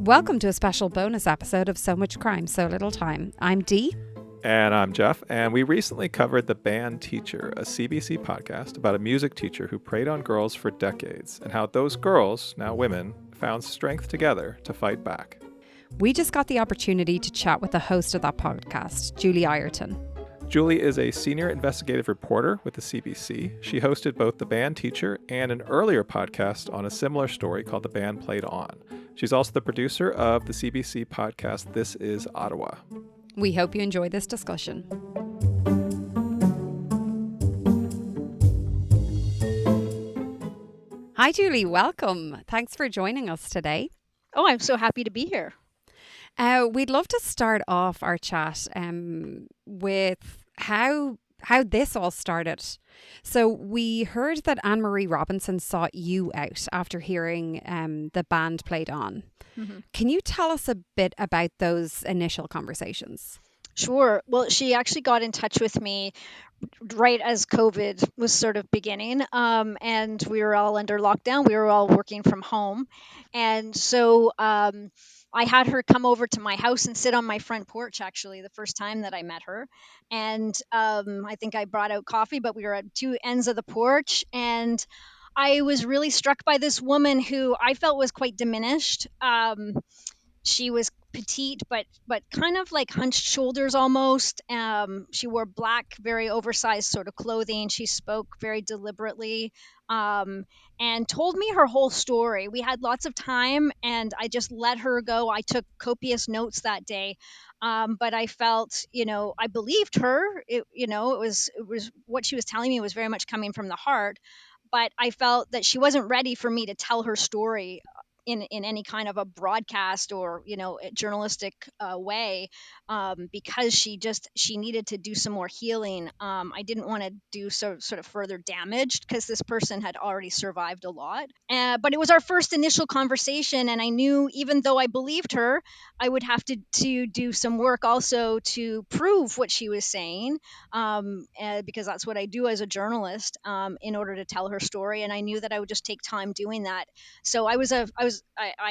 Welcome to a special bonus episode of So Much Crime, So Little Time. I'm Dee. And I'm Jeff, and we recently covered The Band Teacher, a CBC podcast about a music teacher who preyed on girls for decades, and how those girls, now women, found strength together to fight back. We just got the opportunity to chat with the host of that podcast, Julie Ireton. Julie is a senior investigative reporter with the CBC. She hosted both The Band Teacher and an earlier podcast on a similar story called The Band Played On. She's also the producer of the CBC podcast This Is Ottawa. We hope you enjoy this discussion. Hi, Julie. Welcome. Thanks for joining us today. Oh, I'm so happy to be here. We'd love to start off our chat with how this all started. So we heard that Anne-Marie Robinson sought you out after hearing The Band Played On. Mm-hmm. Can you tell us a bit about those initial conversations? Sure. Well, she actually got in touch with me right as COVID was sort of beginning, and we were all under lockdown. We were all working from home. And so I had her come over to my house and sit on my front porch, actually, the first time that I met her. And I think I brought out coffee, but we were at two ends of the porch. And I was really struck by this woman who I felt was quite diminished. She was petite, but kind of like hunched shoulders almost. She wore black, very oversized sort of clothing. She spoke very deliberately and told me her whole story. We had lots of time, and I just let her go. I took copious notes that day. But I felt, I believed her. It was what she was telling me was very much coming from the heart. But I felt that she wasn't ready for me to tell her story in any kind of a broadcast or a journalistic way, because she needed to do some more healing. I didn't want to do sort of further damage because this person had already survived a lot. But it was our first initial conversation, and I knew, even though I believed her, I would have to do some work also to prove what she was saying, because that's what I do as a journalist, in order to tell her story. And I knew that I would just take time doing that. So I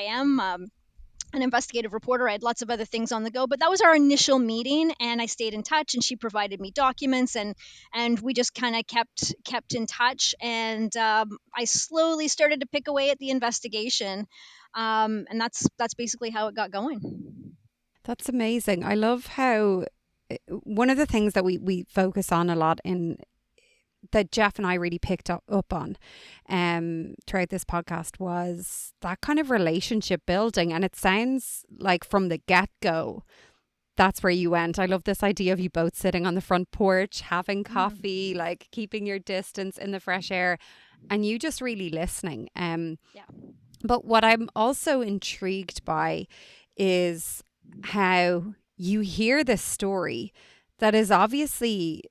am an investigative reporter. I had lots of other things on the go, but that was our initial meeting, and I stayed in touch, and she provided me documents, and we just kind of kept in touch. And I slowly started to pick away at the investigation, and that's basically how it got going. That's amazing. I love how one of the things that we focus on a lot that Jeff and I really picked up on throughout this podcast was that kind of relationship building. And it sounds like from the get-go, that's where you went. I love this idea of you both sitting on the front porch, having coffee, like keeping your distance in the fresh air, and you just really listening. Yeah. But what I'm also intrigued by is how you hear this story that is obviously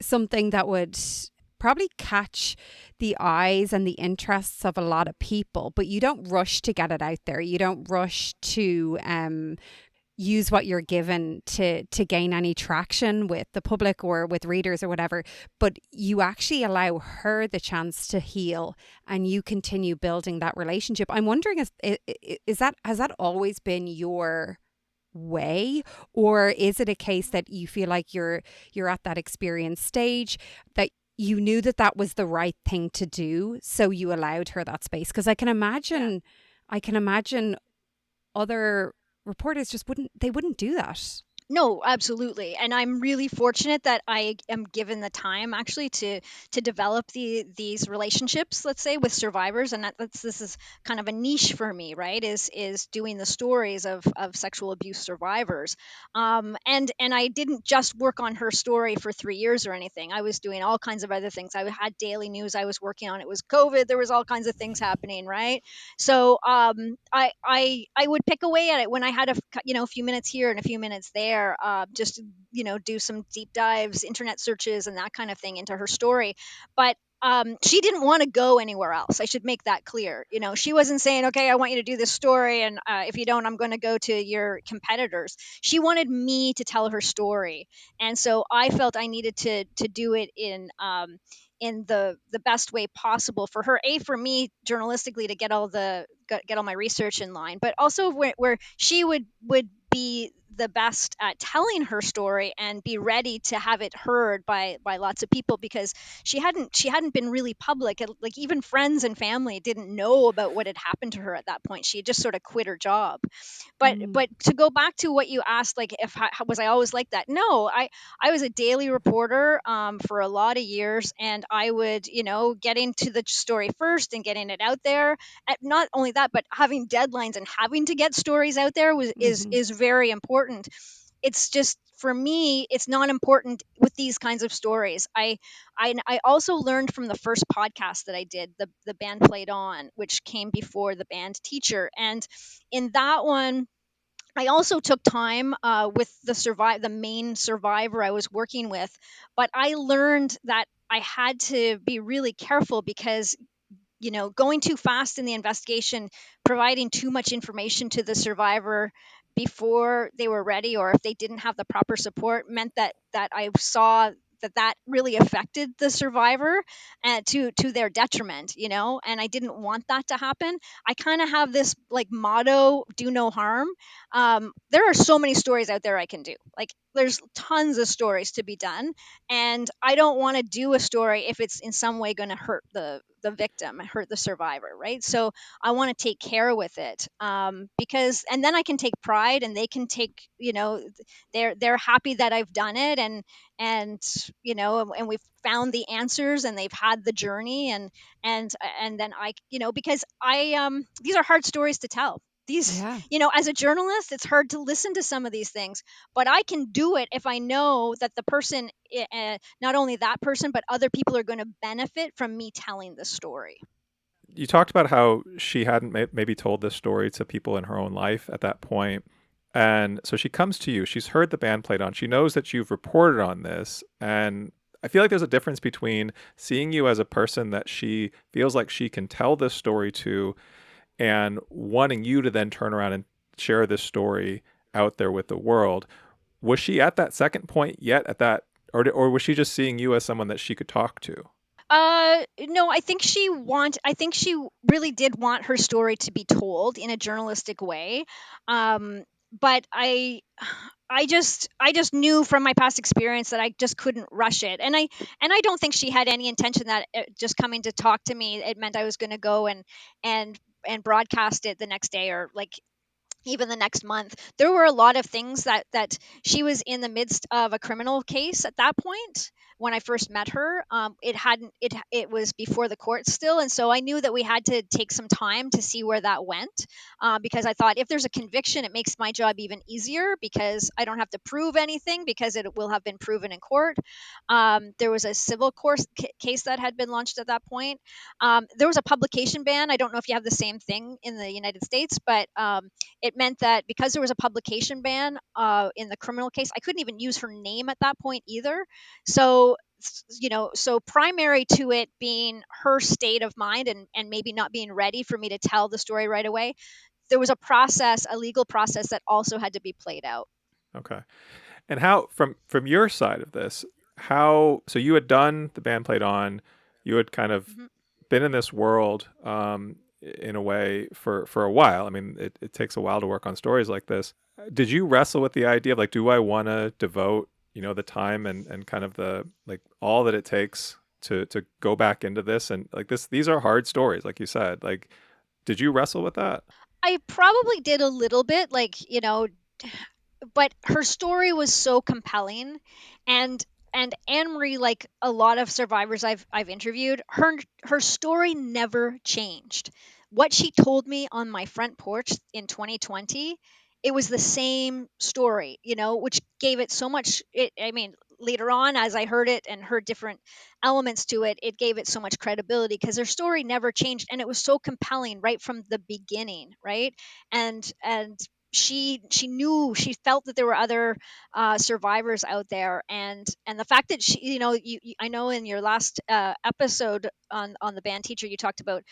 something that would probably catch the eyes and the interests of a lot of people, but you don't rush to get it out there. You don't rush to use what you're given to gain any traction with the public or with readers or whatever, but you actually allow her the chance to heal, and you continue building that relationship. I'm wondering, has that always been your way, or is it a case that you feel like you're at that experience stage that you knew that was the right thing to do, so you allowed her that space? Because I can imagine other reporters just wouldn't do that. No, absolutely. And I'm really fortunate that I am given the time actually to develop these relationships, let's say, with survivors. And this is kind of a niche for me, right? Is doing the stories of sexual abuse survivors. And I didn't just work on her story for 3 years or anything. I was doing all kinds of other things. I had daily news I was working on. It was COVID. There was all kinds of things happening, right? So I would pick away at it when I had a few minutes here and a few minutes there. Just do some deep dives, internet searches, and that kind of thing into her story. But she didn't want to go anywhere else. I should make that clear. She wasn't saying, okay, I want you to do this story, and if you don't, I'm going to go to your competitors. She wanted me to tell her story. And so I felt I needed to do it in the best way possible for her, for me journalistically, to get all my research in line, but also where she would be the best at telling her story and be ready to have it heard by lots of people, because she hadn't been really public. Like, even friends and family didn't know about what had happened to her at that point. She had just sort of quit her job. but Mm. but to go back to what you asked, like, if was I always like that? No, I was a daily reporter, for a lot of years, and I would, get into the story first and getting it out there. And not only that, but having deadlines and having to get stories out there Mhm. is very important. It's just, for me, it's not important with these kinds of stories. I also learned from the first podcast that I did, the band played on, which came before the band teacher. And in that one, I also took time, with the main survivor I was working with, but I learned that I had to be really careful, because going too fast in the investigation, providing too much information to the survivor before they were ready, or if they didn't have the proper support, meant that I saw that really affected the survivor, to their detriment, and I didn't want that to happen. I kind of have this, like, motto: do no harm. There are so many stories out there I can do. Like, there's tons of stories to be done, and I don't want to do a story if it's in some way going to hurt the victim, hurt the survivor, right? So I want to take care with it, because, and then I can take pride, and they can take, they're happy that I've done it, and and we've found the answers, and they've had the journey, and then because these are hard stories to tell. These, Yeah. as a journalist, it's hard to listen to some of these things, but I can do it if I know that the person, not only that person, but other people are going to benefit from me telling the story. You talked about how she hadn't maybe told this story to people in her own life at that point. And so she comes to you. She's heard the band played on. She knows that you've reported on this. And I feel like there's a difference between seeing you as a person that she feels like she can tell this story to, and wanting you to then turn around and share this story out there with the world. Was she at that second point yet at that, or was she just seeing you as someone that she could talk to? No, I think she really did want her story to be told in a journalistic way. Um, but I just knew from my past experience that I just couldn't rush it. And I don't think she had any intention that, just coming to talk to me, it meant I was going to go and and broadcast it the next day, or, like, even the next month. There were a lot of things that she was in the midst of a criminal case at that point when I first met her. It hadn't it was before the court still, and so I knew that we had to take some time to see where that went, because I thought, if there's a conviction, it makes my job even easier, because I don't have to prove anything, because it will have been proven in court. There was a civil case that had been launched at that point. There was a publication ban. I don't know if you have the same thing in the United States, but it meant that, because there was a publication ban, in the criminal case, I couldn't even use her name at that point either. So, so primary to it being her state of mind, and maybe not being ready for me to tell the story right away, there was a legal process that also had to be played out. Okay. And how, from your side of this, how, so you had done the band played on, you had kind of Mhm. been in this world, in a way for a while. I mean, it takes a while to work on stories like this. Did you wrestle with the idea of, like, do I want to devote, the time and kind of the, like, all that it takes to go back into this? And, like, these are hard stories, like you said. Like, did you wrestle with that? I probably did a little bit, like, but her story was so compelling, and Anne Marie, like a lot of survivors I've interviewed, her story never changed. What she told me on my front porch in 2020, it was the same story, which gave it so much. I mean, later on, as I heard it and heard different elements to it, it gave it so much credibility, because her story never changed, and it was so compelling right from the beginning, right? And she knew, she felt that there were other survivors out there, and the fact that she, I know in your last episode on the band teacher, you talked about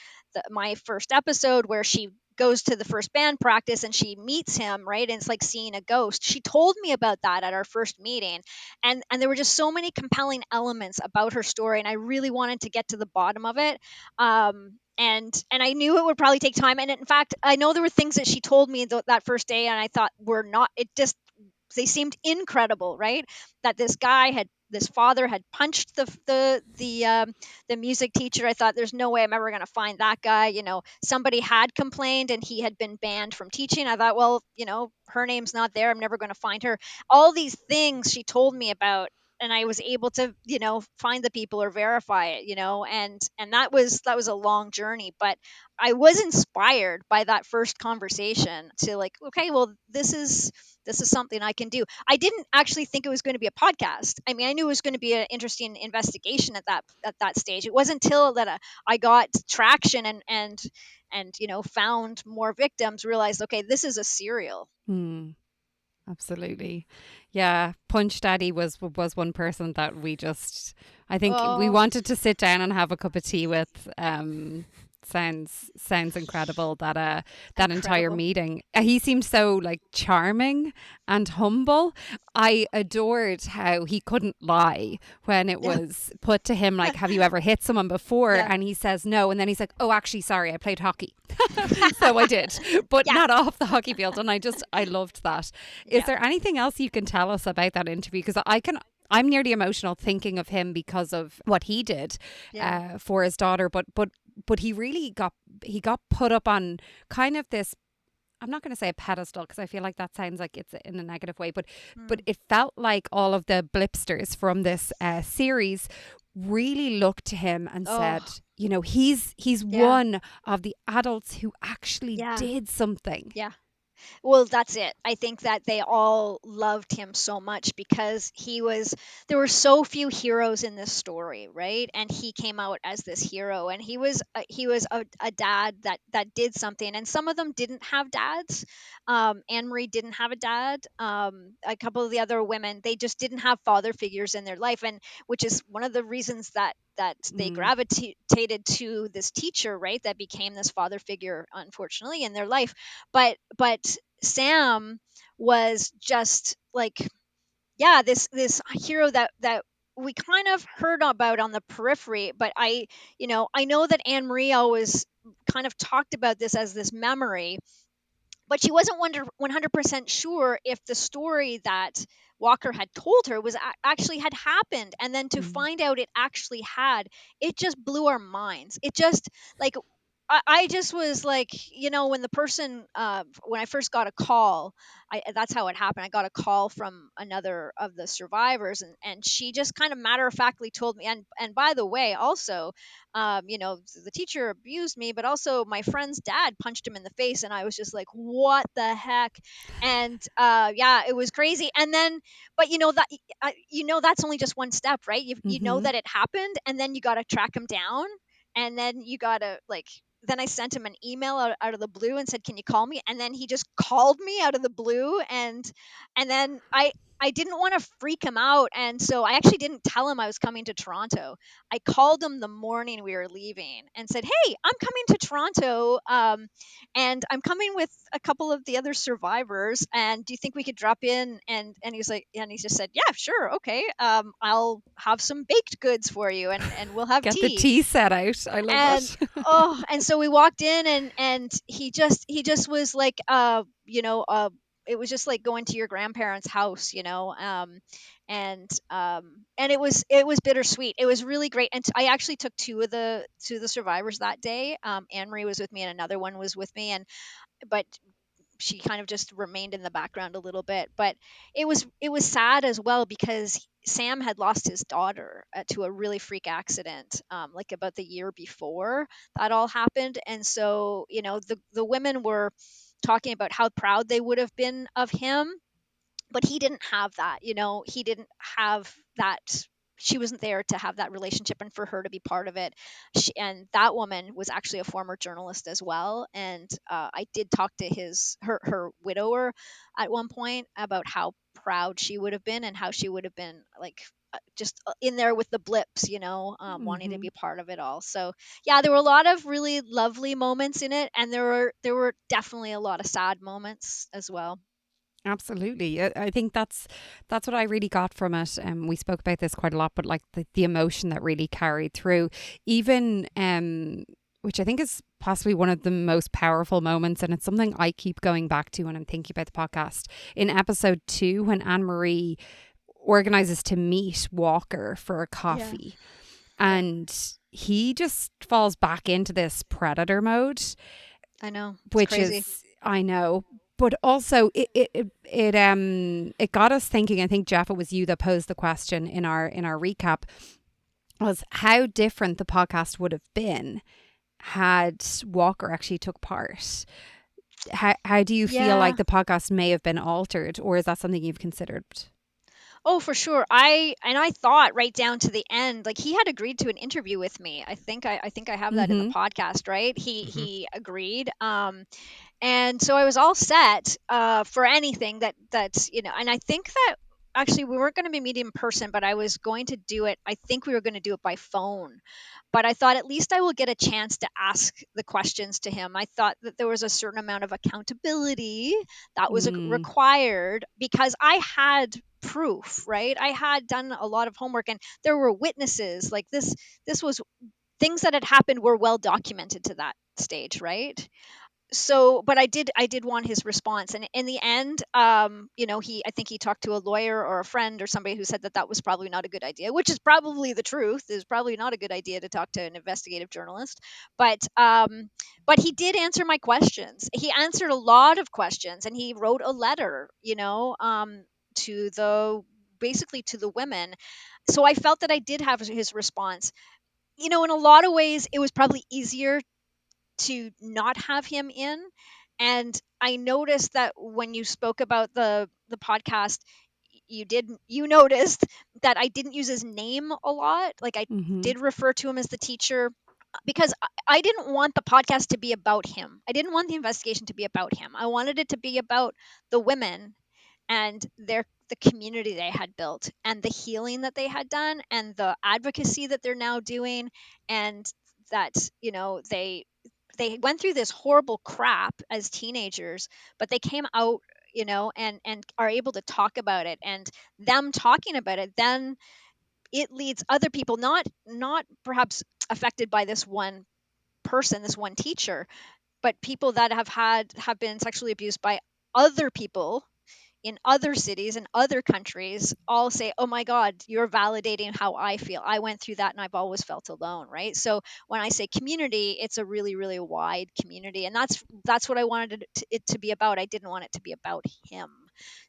my first episode, where she goes to the first band practice and she meets him, right? And it's like seeing a ghost. She told me about that at our first meeting. And there were just so many compelling elements about her story. And I really wanted to get to the bottom of it. And I knew it would probably take time. And in fact, I know there were things that she told me that first day, and I thought were not. It just they seemed incredible, right? That this father had punched the music teacher. I thought there's no way I'm ever going to find that guy. Somebody had complained and he had been banned from teaching. I thought, well, her name's not there. I'm never going to find her. All these things she told me about, and I was able to, find the people or verify it, and that was a long journey, but I was inspired by that first conversation to like, okay, well, this is something I can do. I didn't actually think it was going to be a podcast. I mean, I knew it was going to be an interesting investigation at that stage. It wasn't until that I got traction and found more victims, realized, okay, this is a serial. Hmm. Absolutely. Yeah, Punch Daddy was one person that I think we Oh, wanted to sit down and have a cup of tea with. Sounds incredible that entire incredible. meeting. He seemed so like charming and humble. I adored how he couldn't lie when it Yeah. was put to him like, have you ever hit someone before? Yeah. And he says no, and then he's like, oh, actually, sorry, I played hockey. So I did, but Yeah. not off the hockey field. And I loved that. Is Yeah. there anything else you can tell us about that interview? Because I'm nearly emotional thinking of him because of what he did Yeah. for his daughter. But he got put up on kind of this. I'm not going to say a pedestal because I feel like that sounds like it's in a negative way, but Mm. it felt like all of the Blipsters from this series really looked to him and said, Oh, he's yeah. one of the adults who actually Yeah. did something. Yeah. Well, that's it. I think that they all loved him so much because there were so few heroes in this story, right? And he came out as this hero, and he was a dad that did something, and some of them didn't have dads. Anne Marie didn't have a dad. A couple of the other women, they just didn't have father figures in their life, and which is one of the reasons that they Mm, gravitated to this teacher, right? That became this father figure, unfortunately, in their life. But Sam was just like, yeah, this hero that we kind of heard about on the periphery, but I know that Anne Marie always kind of talked about this as this memory, but she wasn't 100% sure if the story that Walker had told her actually had happened. And then to mm, find out it actually had, it just blew our minds. It just like, I just was like, when the person, when I first got a call, that's how it happened. I got a call from another of the survivors, and she just kind of matter of factly told me, and by the way, also, the teacher abused me, but also my friend's dad punched him in the face, and I was just like, what the heck? And yeah, it was crazy. And then, but that's only just one step, right? You know mm-hmm. that it happened, and then you got to track him down, and then you got to like. Then I sent him an email out of the blue and said, "Can you call me?" And then he just called me out of the blue, and then I didn't want to freak him out, and so I actually didn't tell him I was coming to Toronto. I called him the morning we were leaving and said, "Hey, I'm coming to Toronto, and I'm coming with a couple of the other survivors. And do you think we could drop in?" And he's like, and he just said, "Yeah, sure, okay. I'll have some baked goods for you, and we'll have Get the tea." tea set out. I love And it. and so we walked in, and he just was like, it was just like going to your grandparents' house, and it was bittersweet. It was really great, and I actually took two of the survivors that day. Anne Marie was with me, and another one was with me, and but she kind of just remained in the background a little bit. But it was sad as well because Sam had lost his daughter to a really freak accident, like about the year before that all happened. And so the women were talking about how proud they would have been of him, but he didn't have that. He didn't have that. She wasn't there to have that relationship and for her to be part of it. And that woman was actually a former journalist as well, and I did talk to her widower at one point about how proud she would have been and how she would have been like just in there with the blips, wanting to Hmm. be part of it all. So yeah, there were a lot of really lovely moments in it, and there were definitely a lot of sad moments as well. Absolutely. I think that's what I really got from it. We spoke about this quite a lot, but like the emotion that really carried through, even which I think is possibly one of the most powerful moments, and it's something I keep going back to when I'm thinking about the podcast. In episode 2, when Anne Marie organizes to meet Walker for a Yeah. coffee, Yeah. and he just falls back into this predator mode, I know. It's which crazy. is, I know, but also it got us thinking. I think, Jeff, it was you that posed the question in our recap, was how different the podcast would have been had Walker actually took part. How do you feel like Yeah. the podcast may have been altered, or is that something you've considered? Oh, for sure. I thought right down to the end, like he had agreed to an interview with me. I think I have that in the Mm-hmm. podcast, right? He Hmm. he agreed. And so I was all set for anything that. And I think that actually we weren't going to be meeting in person, but I was going to do it. I think we were going to do it by phone, but I thought at least I will get a chance to ask the questions to him. I thought that there was a certain amount of accountability that was Mm. required because I had proof, right? I had done a lot of homework, and there were witnesses. Like this was things that had happened were well documented to that stage, right? So but I did want his response, and in the end, he I think he talked to a lawyer or a friend or somebody who said that that was probably not a good idea, which is probably the truth. Is probably not a good idea to talk to an investigative journalist. But he did answer my questions. He answered a lot of questions, and he wrote a letter, to the basically to the women. So I felt that I did have his response. In a lot of ways it was probably easier to not have him in. And I noticed that when you spoke about the podcast, you noticed that I didn't use his name a lot. Like I Mm-hmm. did refer to him as the teacher because I didn't want the podcast to be about him. I didn't want the investigation to be about him. I wanted it to be about the women and the community they had built and the healing that they had done and the advocacy that they're now doing, and that they went through this horrible crap as teenagers, but they came out, and are able to talk about it, and them talking about it, then it leads other people, not perhaps affected by this one person, this one teacher, but people that have been sexually abused by other people in other cities and other countries, all say, "Oh my God, you're validating how I feel. I went through that and I've always felt alone." Right. So when I say community, it's a really, really wide community. And that's what I wanted it to be about. I didn't want it to be about him.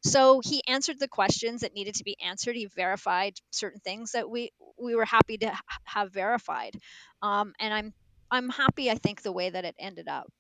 So he answered the questions that needed to be answered. He verified certain things that we were happy to have verified. And I'm happy, I think, the way that it ended up.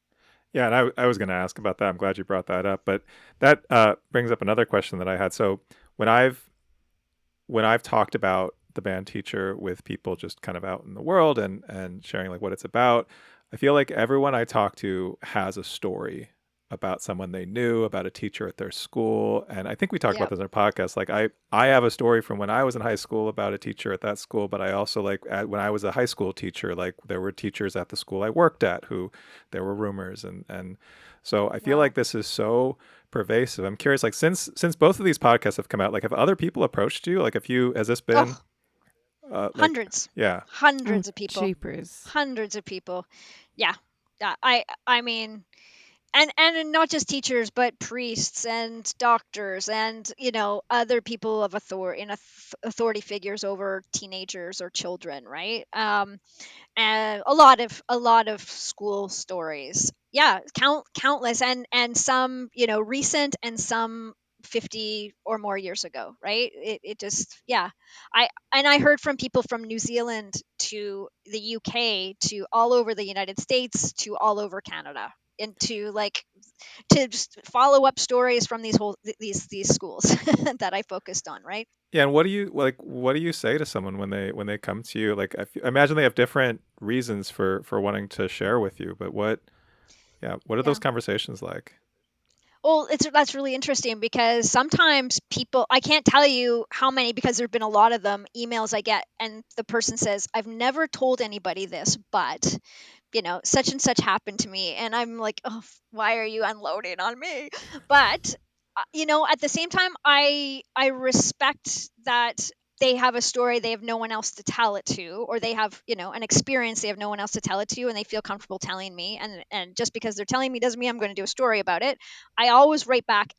Yeah, and I was going to ask about that. I'm glad you brought that up. But that brings up another question that I had. So when I've talked about the band teacher with people just kind of out in the world and sharing like what it's about, I feel like everyone I talk to has a story about someone they knew, about a teacher at their school. And I think we talked about Yep. this in our podcast. Like I have a story from when I was in high school about a teacher at that school, but I also when I was a high school teacher, like there were teachers at the school I worked at who there were rumors and so I feel Wow. like this is so pervasive. I'm curious, like since both of these podcasts have come out, like have other people approached you? Like if you has this been Oh, like hundreds, yeah. Oh, hundreds of people, jeepers. hundreds of people. Yeah, yeah. I mean, and not just teachers, but priests and doctors and other people of authority figures over teenagers or children, right? And a lot of school stories. Yeah, countless, and some recent, and some 50 or more years ago, right? It just, yeah. I heard from people from New Zealand to the UK to all over the United States to all over Canada, and to just follow up stories from these schools that I focused on, right? Yeah, and what do you say to someone when they come to you? Like I imagine they have different reasons for wanting to share with you, but what yeah, what are those Yeah. conversations like? Well, that's really interesting because sometimes people, I can't tell you how many because there've been a lot of them, emails I get, and the person says, "I've never told anybody this, but such and such happened to me," and I'm like, "Oh, why are you unloading on me?" But at the same time, I respect that they have a story, they have no one else to tell it to, or they have an experience they have no one else to tell it to, and they feel comfortable telling me, and just because they're telling me doesn't mean I'm going to do a story about it. I always write back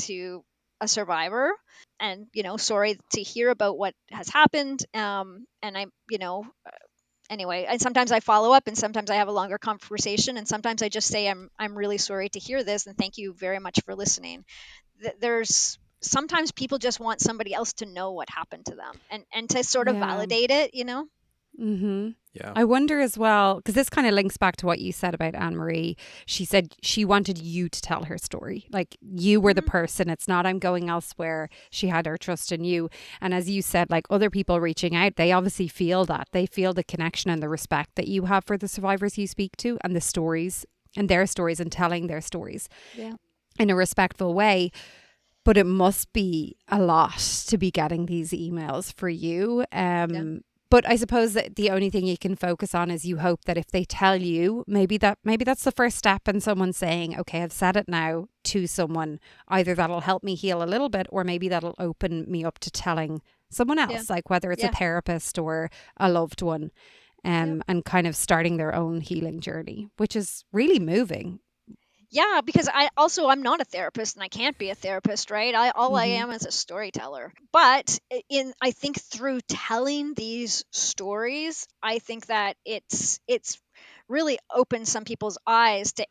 to a survivor, and sorry to hear about what has happened, and I anyway, and sometimes I follow up, and sometimes I have a longer conversation, and sometimes I just say I'm really sorry to hear this, and thank you very much for listening. There's sometimes people just want somebody else to know what happened to them, and to sort of Yeah. validate it. Mm-hmm. Yeah. I wonder as well, because this kind of links back to what you said about Anne Marie. She said she wanted you to tell her story. Like you were the Hmm. person. It's not I'm going elsewhere. She had her trust in you. And as you said, like other people reaching out, they obviously feel that. They feel the connection and the respect that you have for the survivors you speak to and the stories and their stories and telling their stories Yeah. in a respectful way. But it must be a lot to be getting these emails for you. Yeah. But I suppose that the only thing you can focus on is you hope that if they tell you, maybe that's the first step in someone saying, okay, I've said it now to someone. Either that'll help me heal a little bit, or maybe that'll open me up to telling someone Yeah. else, like whether it's a Yeah. therapist or a loved one, Yep. and kind of starting their own healing journey, which is really moving. Yeah, because I'm not a therapist and I can't be a therapist, right? All I Mm-hmm. am is a storyteller. But in I think through telling these stories, I think that it's really opened some people's eyes to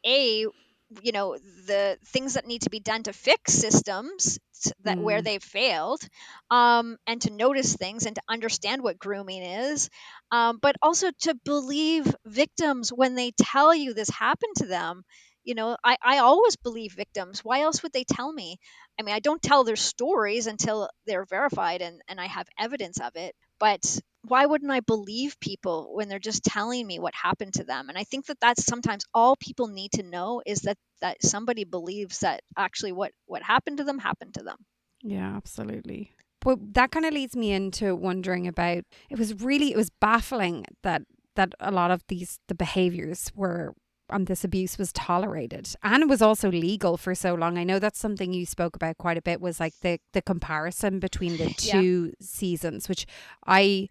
the things that need to be done to fix systems that where Mm. they've failed, and to notice things and to understand what grooming is, but also to believe victims when they tell you this happened to them. I always believe victims. Why else would they tell me? I mean, I don't tell their stories until they're verified and I have evidence of it. But why wouldn't I believe people when they're just telling me what happened to them? And I think that that's sometimes all people need to know is that somebody believes that actually what happened to them. Yeah, absolutely. But that kind of leads me into wondering about it was baffling that a lot of the behaviors were and this abuse was tolerated and it was also legal for so long. I know that's something you spoke about quite a bit was like the comparison between the Yeah. two seasons, which I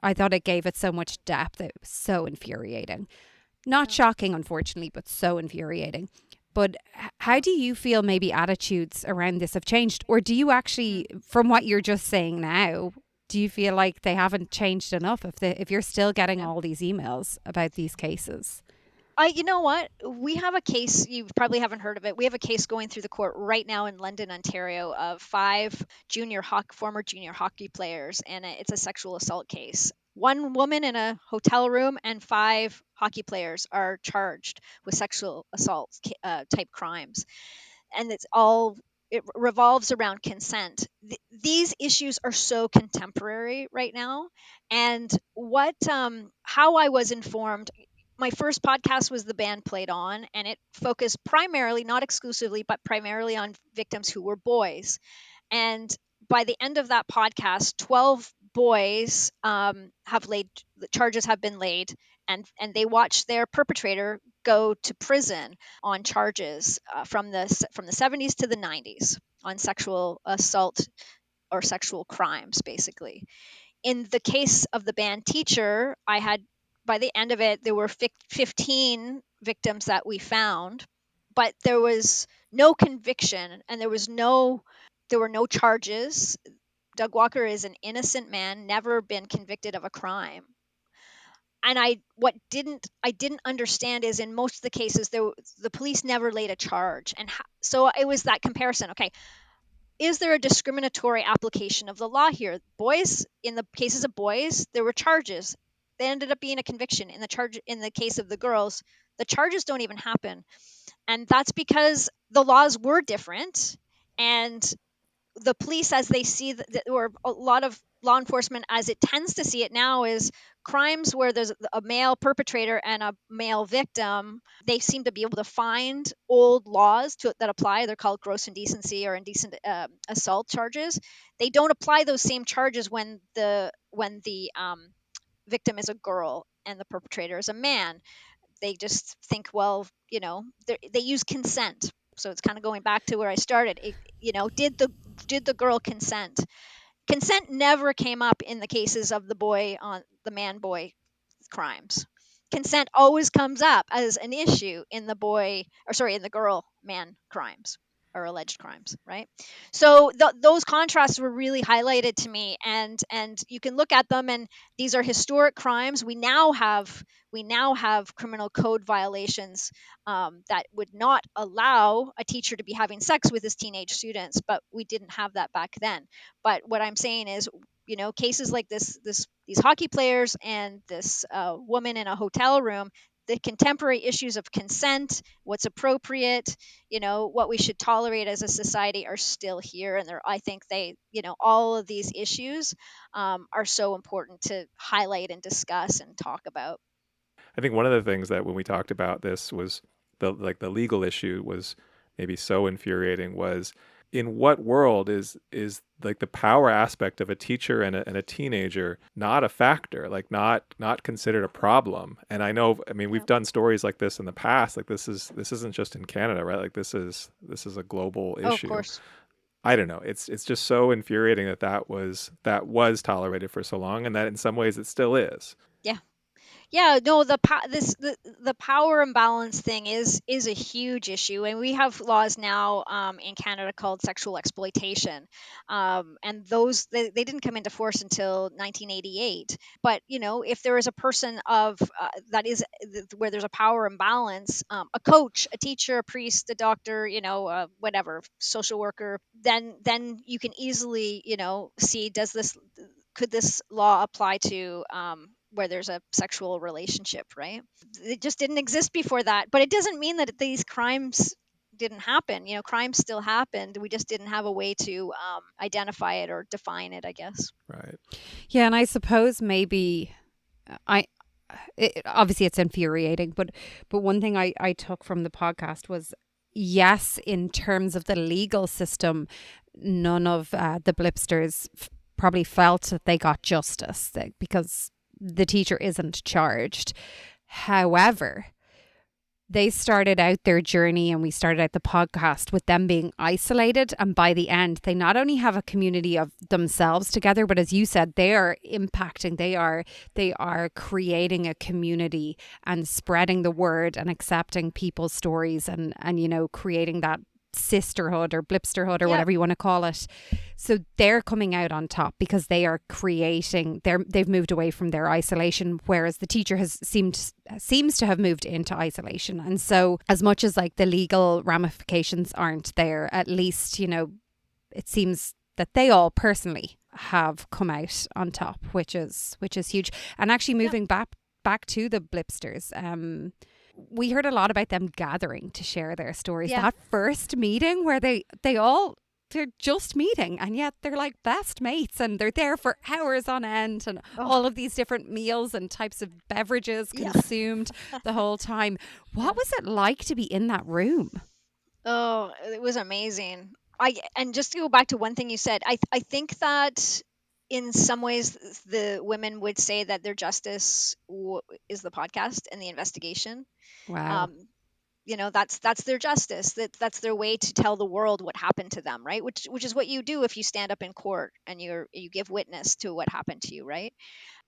I thought it gave it so much depth. It was so infuriating. Not Yeah. shocking, unfortunately, but so infuriating. But how Yeah. do you feel maybe attitudes around this have changed? Or do you actually, from what you're just saying now, do you feel like they haven't changed enough if you're still getting Yeah. all these emails about these cases? You know what? We have a case, you probably haven't heard of it. We have a case going through the court right now in London, Ontario, of five former junior hockey players, and it's a sexual assault case. One woman in a hotel room and five hockey players are charged with sexual assault type crimes, and it revolves around consent. These issues are so contemporary right now, and what how I was informed, my first podcast was The Band Played On, and it focused primarily, not exclusively, but primarily on victims who were boys. And by the end of that podcast, 12 boys the charges have been laid, and they watched their perpetrator go to prison on charges from the 70s to the 90s on sexual assault or sexual crimes, basically. In the case of the band teacher, I had, by the end of it, there were 15 victims that we found, but there was no conviction and there were no charges. Doug Walker is an innocent man, never been convicted of a crime. And I didn't understand is in most of the cases the police never laid a charge, and so it was that comparison. Okay, is there a discriminatory application of the law here? Boys, in the cases of boys, there were charges. They ended up being a conviction. In the case of the girls, the charges don't even happen. And that's because the laws were different, and the police, as they see or a lot of law enforcement as it tends to see it now, is crimes where there's a male perpetrator and a male victim. They seem to be able to find old laws that apply. They're called gross indecency or indecent assault charges. They don't apply those same charges when the victim is a girl and the perpetrator is a man. They just think, well, they use consent. So it's kind of going back to where I started. Did the girl consent? Consent never came up in the cases of the man boy crimes. Consent always comes up as an issue in the girl man crimes or alleged crimes, right? So those contrasts were really highlighted to me, and you can look at them, and these are historic crimes. We now have criminal code violations that would not allow a teacher to be having sex with his teenage students, but we didn't have that back then. But what I'm saying is, cases like these hockey players and this woman in a hotel room, the contemporary issues of consent, what's appropriate, what we should tolerate as a society are still here. And I think all of these issues are so important to highlight and discuss and talk about. I think one of the things that when we talked about this was the legal issue was maybe so infuriating was in what world is like the power aspect of a teacher and a teenager not a factor, like not considered a problem. And I mean, we've done stories like this in the past. Like this isn't just in Canada, right? Like this is a global Oh, of issue. course. I don't know. It's just so infuriating that was tolerated for so long, and that in some ways it still is. Yeah. Yeah, no, the power imbalance thing is a huge issue, and we have laws now in Canada called sexual exploitation, and they didn't come into force until 1988. But if there is a person where there's a power imbalance, a coach, a teacher, a priest, a doctor, whatever, social worker, then you can easily see, could this law apply to where there's a sexual relationship, right? It just didn't exist before that. But it doesn't mean that these crimes didn't happen. Crimes still happened. We just didn't have a way to identify it or define it, I guess. Right. Yeah, and I suppose maybe I obviously it's infuriating, but one thing I took from the podcast was, yes, in terms of the legal system, none of the Blipsters probably felt that they got justice because the teacher isn't charged. However, they started out their journey, and we started out the podcast with them being isolated. And by the end, they not only have a community of themselves together, but as you said, they are impacting, they are creating a community and spreading the word and accepting people's stories and creating that sisterhood or blipsterhood or Yeah. whatever you want to call it. So they're coming out on top because they are they've moved away from their isolation, whereas the teacher seems to have moved into isolation. And so as much as like the legal ramifications aren't there, at least it seems that they all personally have come out on top, which is huge. And actually moving back to the Blipsters, we heard a lot about them gathering to share their stories. Yeah. That first meeting where they're just meeting, and yet they're like best mates, and they're there for hours on end, and all of these different meals and types of beverages consumed the whole time. What was it like to be in that room? Oh, it was amazing. And just to go back to one thing you said, I think that in some ways the women would say that their justice is the podcast and the investigation. Wow. That's their justice. That's their way to tell the world what happened to them, right? Which is what you do if you stand up in court and you give witness to what happened to you, right?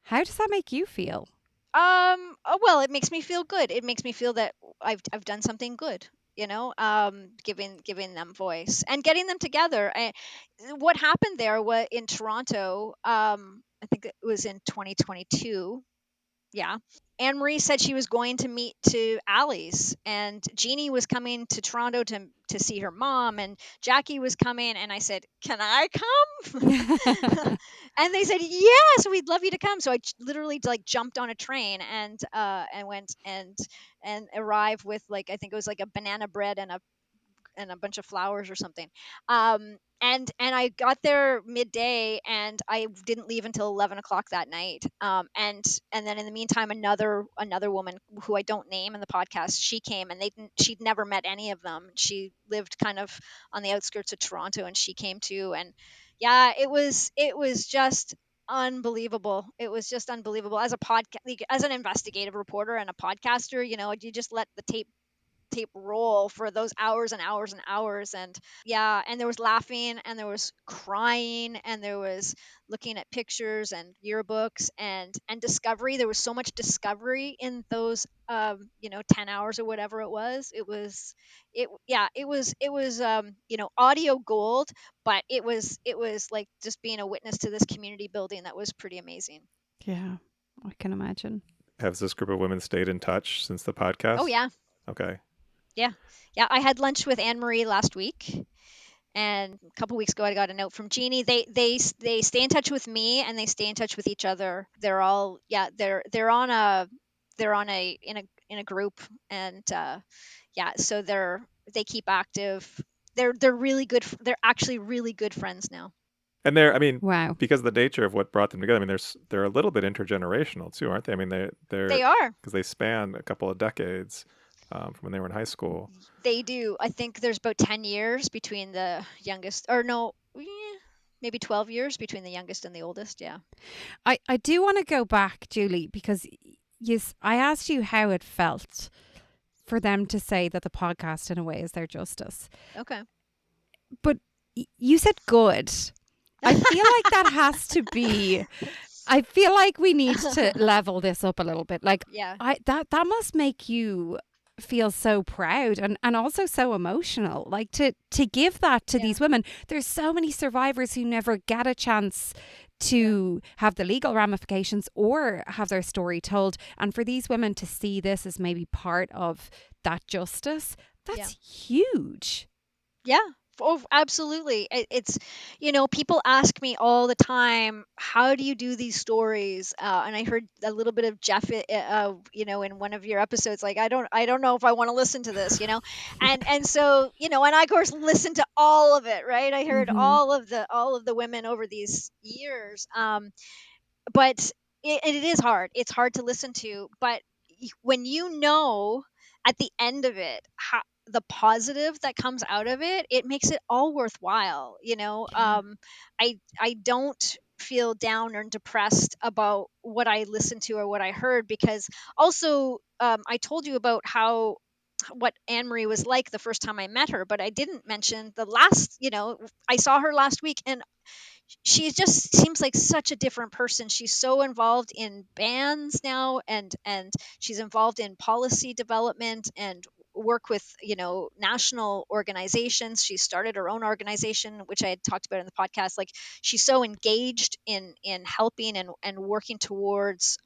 How does that make you feel? Well, it makes me feel good. It makes me feel that I've done something good, giving them voice and getting them together. What happened there was in Toronto. I think it was in 2022. Yeah. Anne Marie said she was going to meet to Allie's, and Jeannie was coming to Toronto to see her mom, and Jackie was coming, and I said, "Can I come?" And they said, "Yes, we'd love you to come." So I literally like jumped on a train and went and arrived with, like, I think it was like a banana bread and a and a bunch of flowers or something. And I got there midday, and I didn't leave until 11 o'clock that night. And then in the meantime, another woman who I don't name in the podcast, she came, and she'd never met any of them. She lived kind of on the outskirts of Toronto, and she came too. And yeah, it was just unbelievable. It was just unbelievable. As a podcast, as an investigative reporter and a podcaster, you just let the tape roll for those hours and hours and hours. And yeah, and there was laughing, and there was crying, and there was looking at pictures and yearbooks, and discovery. There was so much discovery in those 10 hours or whatever it was. It was audio gold, but it was like just being a witness to this community building that was pretty amazing. Yeah, I can imagine. Has this group of women stayed in touch since the Oh podcast? yeah. Okay. Yeah. Yeah, I had lunch with Anne Marie last week, and a couple weeks ago I got a note from Jeannie. They stay in touch with me, and they stay in touch with each other. They're all, yeah, they're on a in a group, and yeah, so they keep active. They're really good. They're actually really good friends now. And they're, I mean, Wow. because of the nature of what brought them together, I mean, they're a little bit intergenerational too, aren't they? I mean, they're They are. because they span a couple of decades from when they were in high school. They do. I think there's about 10 years between the youngest, or no, maybe 12 years between the youngest and the oldest. Yeah. I do want to go back, Julie, because yes, I asked you how it felt for them to say that the podcast in a way is their justice. Okay. But you said good. I feel like that has to be. I feel like we need to level this up a little bit. Like, Yeah. that must make you feel so proud and also so emotional. Like to give that to Yeah. these women. There's so many survivors who never get a chance to have the legal ramifications or have their story told. And for these women to see this as maybe part of that justice, that's huge. Yeah. Oh, absolutely. It's, people ask me all the time, how do you do these stories? And I heard a little bit of Jeff, in one of your episodes, like, I don't know if I want to listen to this, and so, and I of course listened to all of it, right? I heard Mm-hmm. all of the women over these years. But it is hard. It's hard to listen to, but when at the end of it, the positive that comes out of it, it makes it all worthwhile. Yeah. I don't feel down or depressed about what I listened to or what I heard, because also, I told you about what Anne Marie was like the first time I met her, but I didn't mention the last, I saw her last week, and she just seems like such a different person. She's so involved in bands now, and she's involved in policy development and work with national organizations. She started her own organization, which I had talked about in the podcast. Like, she's so engaged in helping and working towards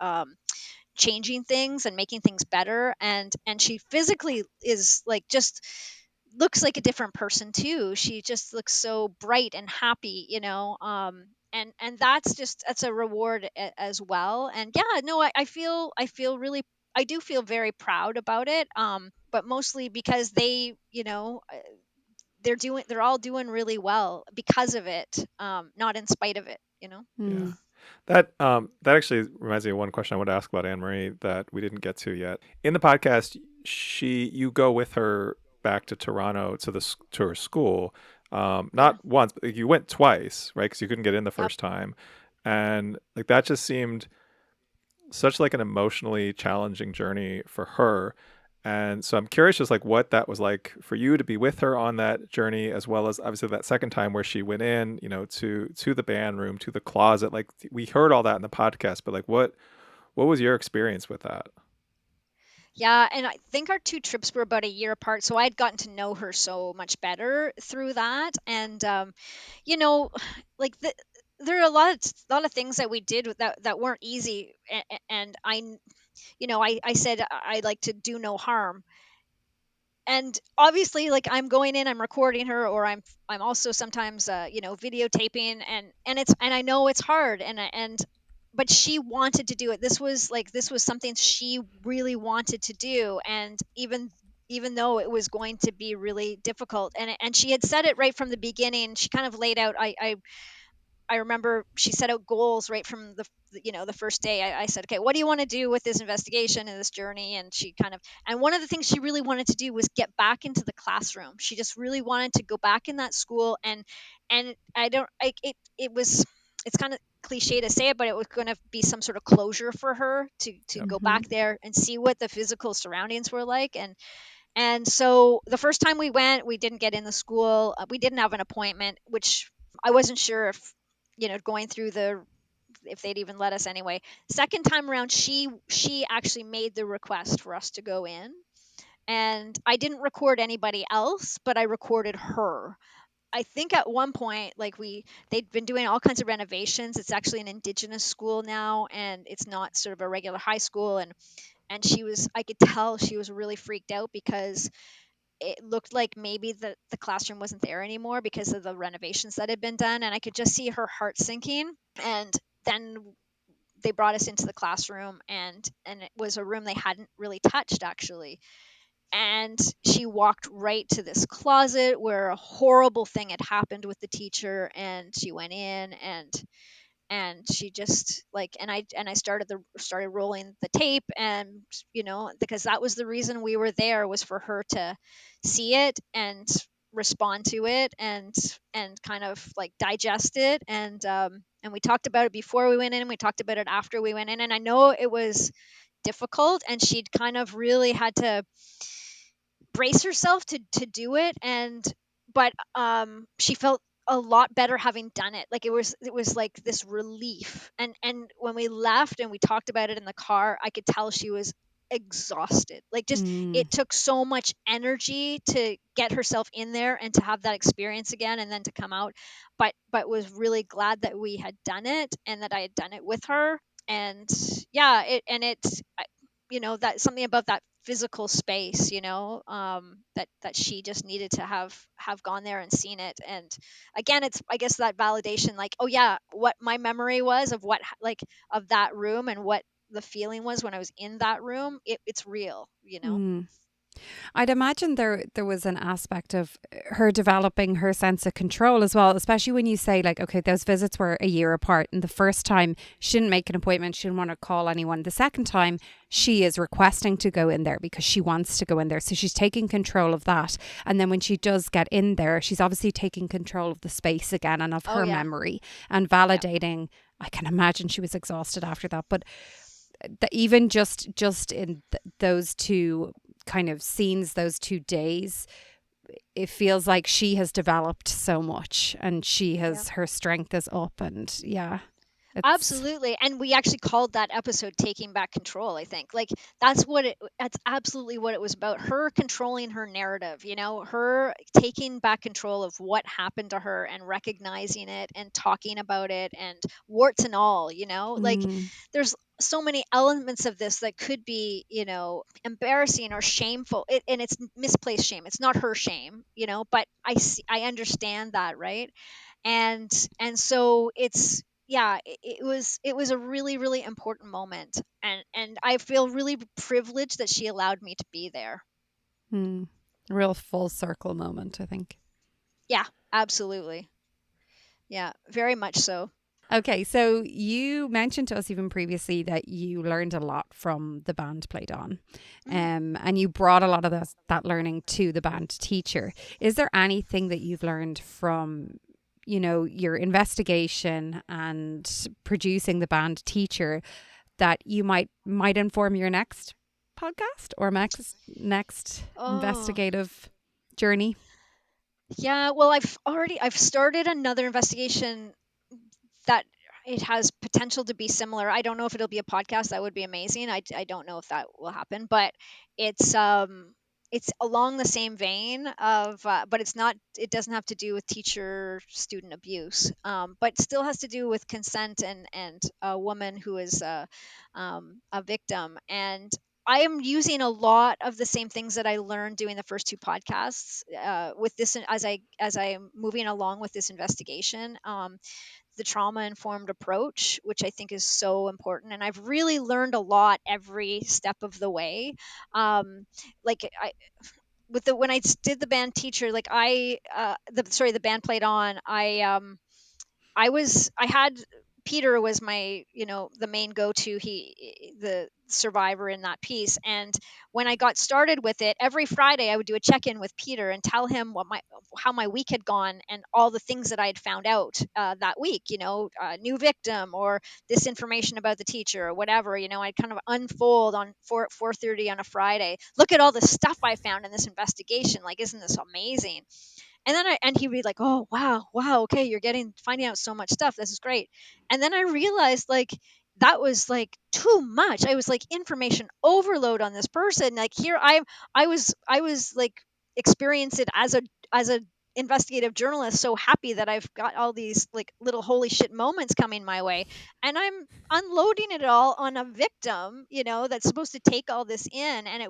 changing things and making things better, and she physically is like, just looks like a different person too. She just looks so bright and happy, and that's a reward as well. And yeah, no, I feel really, I do feel very proud about it, but mostly because they're all doing really well because of it, not in spite of it. Yeah. Mm. That actually reminds me of one question I want to ask about Anne Marie that we didn't get to yet. In the podcast, you go with her back to Toronto to her school. Not once, but you went twice, right? Because you couldn't get in the Yep. first time, and like that just seemed such like an emotionally challenging journey for her. And so I'm curious just like what that was like for you to be with her on that journey, as well as obviously that second time where she went in, to the band room, to the closet. Like we heard all that in the podcast, but like what was your experience with that? Yeah, and I think our two trips were about a year apart, so I had gotten to know her so much better through that. And you know, like there are a lot of things that we did that weren't easy, and I said I like to do no harm, and obviously, like, I'm recording her, or I'm also sometimes videotaping, and I know it's hard, and but she wanted to do it. This was something she really wanted to do, and even even though it was going to be really difficult. And she had said it right from the beginning. She kind of laid out, I remember she set out goals right from the first day. I said, okay, what do you want to do with this investigation and this journey? And she kind of, and one of the things she really wanted to do was get back into the classroom. She just really wanted to go back in that school. And I don't, I, it was, it's kind of cliche to say it, but it was going to be some sort of closure for her to Yep. go Hmm. back there and see what the physical surroundings were like. And so the first time we went, we didn't get in the school. We didn't have an appointment, which I wasn't sure if, going through if they'd even let us anyway. Second time around, she actually made the request for us to go in. And I didn't record anybody else, but I recorded her. I think at one point, like they'd been doing all kinds of renovations. It's actually an indigenous school now, and it's not sort of a regular high school. And I could tell she was really freaked out because it looked like maybe the classroom wasn't there anymore because of the renovations that had been done, and I could just see her heart sinking. And then they brought us into the classroom, and it was a room they hadn't really touched actually. And she walked right to this closet where a horrible thing had happened with the teacher, and she went in, and she just like, and I started rolling the tape. And because that was the reason we were there, was for her to see it and respond to it, and kind of like digest it. And we talked about it before we went in, and we talked about it after we went in. And I know it was difficult, and she'd kind of really had to brace herself to do it. And but she felt a lot better having done it. Like it was like this relief. And when we left and we talked about it in the car, I could tell she was exhausted. Like, just, Mm. it took so much energy to get herself in there and to have that experience again, and then to come out. But was really glad that we had done it, and that I had done it with her. And yeah, it's that something about that physical space, that she just needed to have gone there and seen it. And again, it's, I guess, that validation, like, oh yeah, what my memory was of like of that room, and what the feeling was when I was in that room, it's real. Mm. I'd imagine there was an aspect of her developing her sense of control as well, especially when you say, like, okay, those visits were a year apart, and the first time she didn't make an appointment, she didn't want to call anyone. The second time she is requesting to go in there because she wants to go in there. So she's taking control of that. And then when she does get in there, she's obviously taking control of the space again and of Oh her yeah. memory and Yeah. validating. I can imagine she was exhausted after that, but even just in those two kind of scenes, those 2 days, it feels like she has developed so much, and Yeah. her strength is up. And yeah, it's Absolutely. And we actually called that episode Taking Back Control, I think. Like, that's absolutely what it was about. Her controlling her narrative, her taking back control of what happened to her, and recognizing it and talking about it, and warts and all. Like, mm, there's so many elements of this that could be, embarrassing or shameful. And it's misplaced shame. It's not her shame, but I understand that, right? And so it's, yeah, it was a really, really important moment. And I feel really privileged that she allowed me to be there. mm, real full circle moment, I think. Yeah, absolutely. Yeah, very much so. Okay, so you mentioned to us even previously that you learned a lot from the band played on, Mhm. and you brought a lot of that learning to the band teacher. Is there anything that you've learned from, your investigation and producing the band teacher that you might inform your next podcast or next Oh, investigative journey? yeah. Well, I've started another investigation that it has potential to be similar. I don't know if it'll be a podcast. That would be amazing. I don't know if that will happen, but it's it's along the same vein of, but it's not. It doesn't have to do with teacher student abuse, but still has to do with consent, and a woman who is a victim. And I am using a lot of the same things that I learned doing the first two podcasts, with this, as I am moving along with this investigation. the trauma informed approach, which I think is so important. And I've really learned a lot every step of the way. Like I, with the when I did the band teacher, like the band played on. I had Peter was my, the main go-to, the survivor in that piece. And when I got started with it, every Friday I would do a check-in with Peter and tell him how my week had gone and all the things that I had found out that week, new victim or this information about the teacher or whatever. I'd kind of unfold on 4:30 on a Friday. Look at all the stuff I found in this investigation. Like, isn't this amazing? And then he'd be like, "Oh, wow, okay, you're finding out so much stuff. This is great." And then I realized, like, that was like too much. I was like information overload on this person. Like, here I was like experience it as a investigative journalist, so happy that I've got all these like little holy shit moments coming my way, and I'm unloading it all on a victim, that's supposed to take all this in. And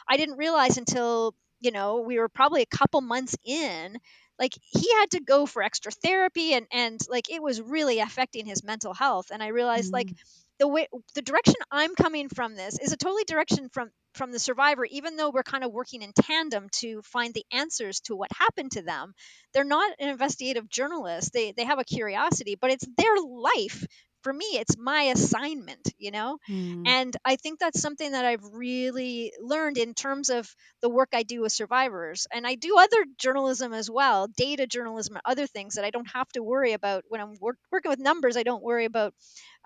I didn't realize until we were probably a couple months in, like he had to go for extra therapy, and like it was really affecting his mental health. And I realized, like, Mm. the direction I'm coming from this is a totally direction from the survivor. Even though we're kind of working in tandem to find the answers to what happened to them, they're not an investigative journalist. They have a curiosity, but it's their life. For me, it's my assignment, Mm. and I think that's something that I've really learned in terms of the work I do with survivors. And I do other journalism as well, data journalism and other things that I don't have to worry about. When I'm working with numbers, I don't worry about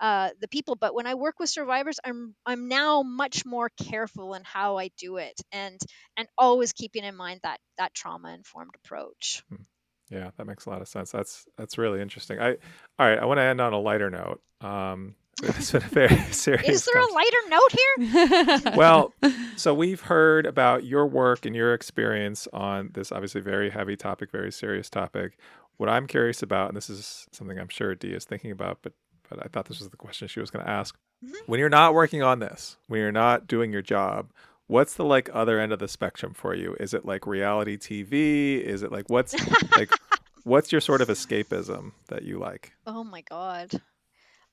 the people. But when I work with survivors, I'm now much more careful in how I do it, and always keeping in mind that trauma informed approach. Yeah, that makes a lot of sense. That's really interesting. All right, I want to end on a lighter note. It's been a very serious Is there a lighter note here? Well, so we've heard about your work and your experience on this obviously very heavy topic, very serious topic. What I'm curious about, and this is something I'm sure Dee is thinking about, but I thought this was the question she was going to ask. Mhm. When you're not working on this, when you're not doing your job, what's the like other end of the spectrum for you? Is it like reality TV? Is it like what's your sort of escapism that you like? Oh my God.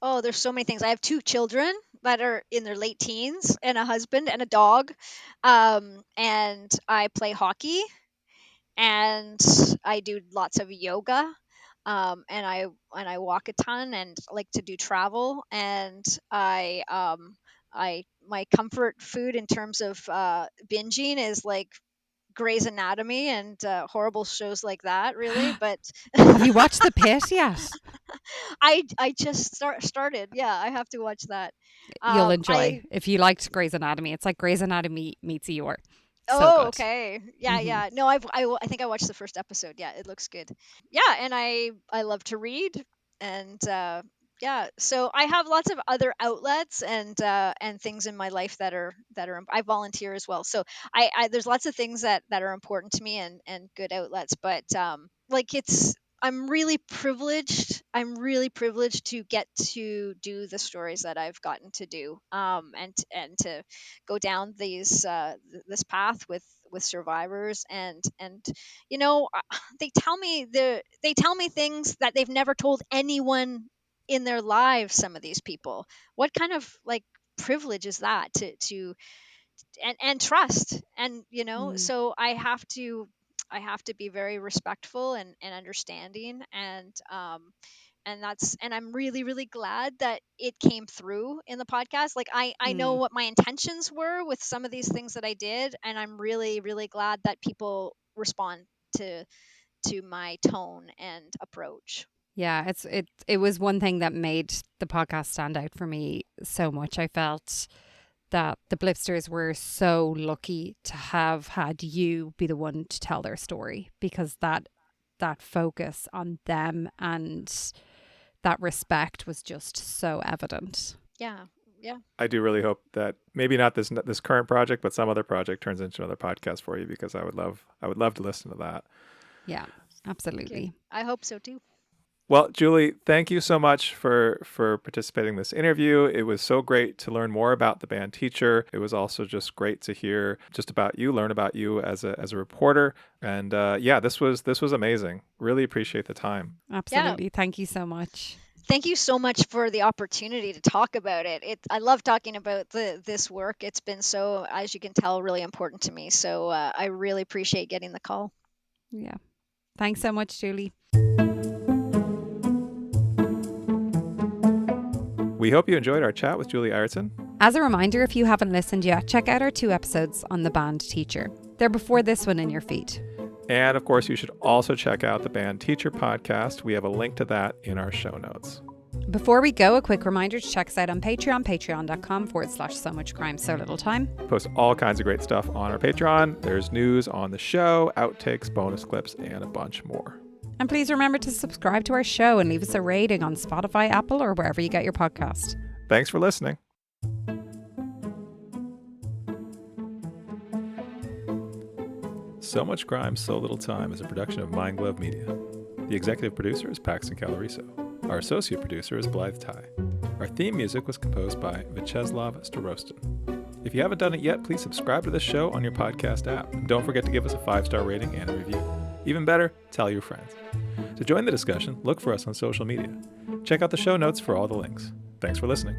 Oh, there's so many things. I have two children that are in their late teens, and a husband and a dog. And I play hockey, and I do lots of yoga. And I walk a ton and like to do travel. And I my comfort food in terms of binging is like Grey's Anatomy and horrible shows like that, really. But Have you watched The Pit yet? I just started. Yeah, I have to watch that. You'll enjoy. I If you liked Grey's Anatomy, it's like Grey's Anatomy meets Eeyore. So Oh, good. okay. Yeah, Hmm. yeah. No, I think I watched the first episode. Yeah, it looks good. Yeah, and I love to read, and yeah, so I have lots of other outlets and things in my life that are I volunteer as well. So I there's lots of things that are important to me and good outlets, but like it's I'm really privileged to get to do the stories that I've gotten to do, and to go down this path with survivors. And they tell me things that they've never told anyone in their lives. Some of these people, what kind of like privilege is that to and trust, and Mm. so I have to be very respectful and understanding. And I'm really really glad that it came through in the podcast. Like I know Mm. what my intentions were with some of these things that I did, and I'm really really glad that people respond to my tone and approach. Yeah, it was one thing that made the podcast stand out for me so much. I felt that the Blipsters were so lucky to have had you be the one to tell their story, because that focus on them and that respect was just so evident. Yeah, yeah. I do really hope that maybe not this current project, but some other project turns into another podcast for you, because I would love to listen to that. Yeah, Good. absolutely. I hope so too. Well, Julie, thank you so much for participating in this interview. It was so great to learn more about the band teacher. It was also just great to hear just about you, learn about you as a reporter. And yeah, this was amazing. Really appreciate the time. Yeah, Absolutely. Thank you so much. thank you so much for the opportunity to talk about it. I love talking about this work. It's been so, as you can tell, really important to me. So I really appreciate getting the call. Yeah. Thanks so much, Julie. We hope you enjoyed our chat with Julie Ireton. As a reminder, if you haven't listened yet, check out our 2 episodes on the band teacher. They're before this one in your feed. And of course, you should also check out the Band Teacher podcast. We have a link to that in our show notes. Before we go, a quick reminder to check us out on Patreon, patreon.com/so much crime, so little time. Post all kinds of great stuff on our Patreon. There's news on the show, outtakes, bonus clips, and a bunch more. And please remember to subscribe to our show and leave us a rating on Spotify, Apple, or wherever you get your podcast. Thanks for listening. So Much Crime, So Little Time is a production of Mind Glove Media. The executive producer is Paxton Caloriso. Our associate producer is Blythe Ty. Our theme music was composed by Vyacheslav Starostin. If you haven't done it yet, please subscribe to this show on your podcast app. And don't forget to give us a 5-star rating and a review. Even better, tell your friends. To join the discussion, look for us on social media. Check out the show notes for all the links. Thanks for listening.